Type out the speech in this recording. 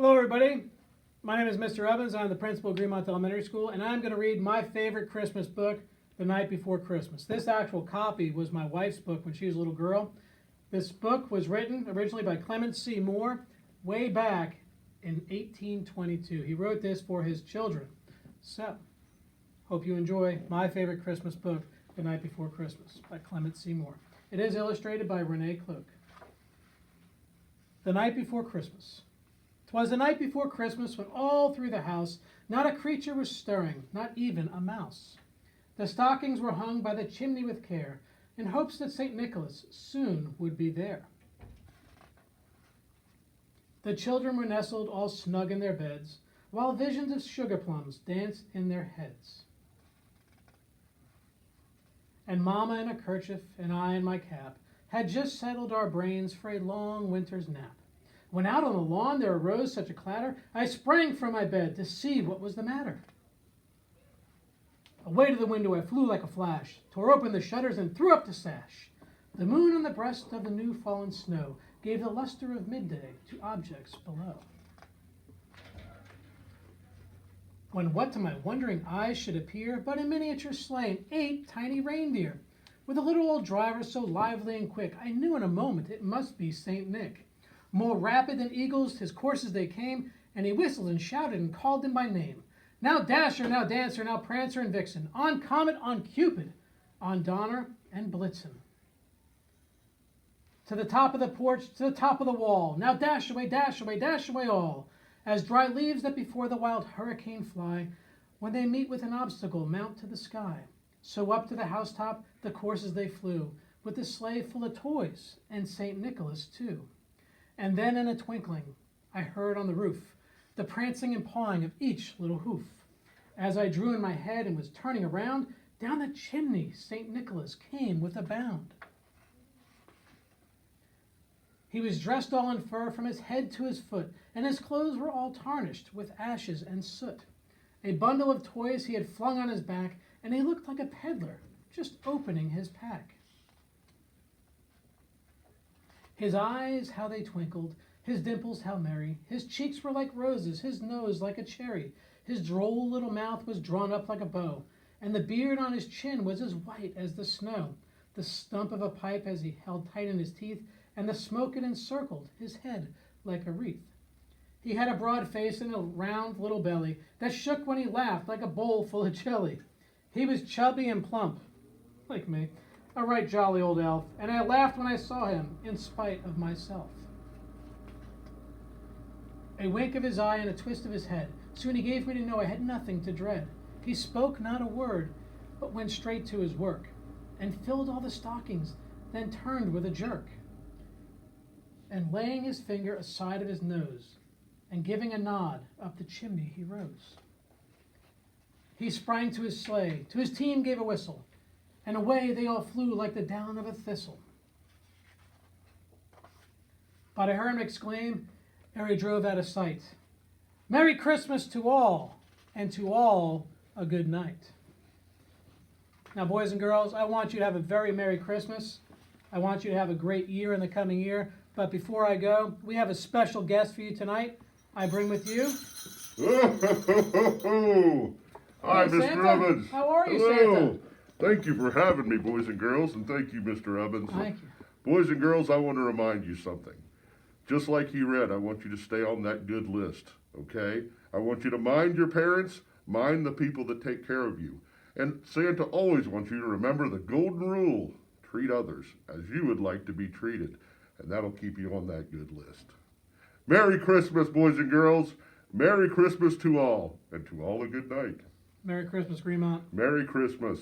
Hello everybody, my name is Mr. Evans. I'm the principal of Greenmont Elementary School, and I'm going to read my favorite Christmas book, The Night Before Christmas. This actual copy was my wife's book when she was a little girl. This book was written originally by Clement C. Moore way back in 1822. He wrote this for his children. So, hope you enjoy my favorite Christmas book, The Night Before Christmas by Clement C. Moore. It is illustrated by Renee Cloak. The Night Before Christmas. 'Twas the night before Christmas when all through the house not a creature was stirring, not even a mouse. The stockings were hung by the chimney with care, in hopes that St. Nicholas soon would be there. The children were nestled all snug in their beds, while visions of sugar plums danced in their heads. And Mama in a kerchief and I in my cap had just settled our brains for a long winter's nap. When out on the lawn there arose such a clatter, I sprang from my bed to see what was the matter. Away to the window I flew like a flash, tore open the shutters and threw up the sash. The moon on the breast of the new fallen snow gave the luster of midday to objects below. When what to my wondering eyes should appear but a miniature sleigh and 8 tiny reindeer, with a little old driver so lively and quick, I knew in a moment it must be St. Nick. More rapid than eagles, his coursers they came, and he whistled and shouted and called them by name. Now Dasher, now Dancer, now Prancer and Vixen, on Comet, on Cupid, on Donner and Blitzen. To the top of the porch, to the top of the wall, now dash away, dash away, dash away all, as dry leaves that before the wild hurricane fly, when they meet with an obstacle mount to the sky. So up to the housetop the coursers they flew, with the sleigh full of toys, and St. Nicholas too. And then in a twinkling I heard on the roof the prancing and pawing of each little hoof. As I drew in my head and was turning around, down the chimney St. Nicholas came with a bound. He was dressed all in fur from his head to his foot, and his clothes were all tarnished with ashes and soot. A bundle of toys he had flung on his back, and he looked like a peddler just opening his pack. His eyes, how they twinkled, his dimples how merry, his cheeks were like roses, his nose like a cherry, his droll little mouth was drawn up like a bow, and the beard on his chin was as white as the snow, the stump of a pipe as he held tight in his teeth, and the smoke it encircled his head like a wreath. He had a broad face and a round little belly that shook when he laughed like a bowl full of jelly. He was chubby and plump, like me, a right jolly old elf, and I laughed when I saw him, in spite of myself. A wink of his eye and a twist of his head, soon he gave me to know I had nothing to dread. He spoke not a word, but went straight to his work, and filled all the stockings, then turned with a jerk. And laying his finger aside of his nose, and giving a nod, up the chimney he rose. He sprang to his sleigh, to his team gave a whistle, and away they all flew like the down of a thistle. But I heard him exclaim, ere he drove out of sight, "Merry Christmas to all, and to all a good night." Now, boys and girls, I want you to have a very Merry Christmas. I want you to have a great year in the coming year. But before I go, we have a special guest for you tonight. I bring with you... Hi, Hey, Mr. Santa. Evans. How are you, Hello. Santa? Thank you for having me, boys and girls, and thank you, Mr. Evans. Thank you. Boys and girls, I want to remind you something. Just like he read, I want you to stay on that good list, okay? I want you to mind your parents, mind the people that take care of you. And Santa always wants you to remember the golden rule. Treat others as you would like to be treated, and that'll keep you on that good list. Merry Christmas, boys and girls. Merry Christmas to all, and to all a good night. Merry Christmas, Greenmont. Merry Christmas.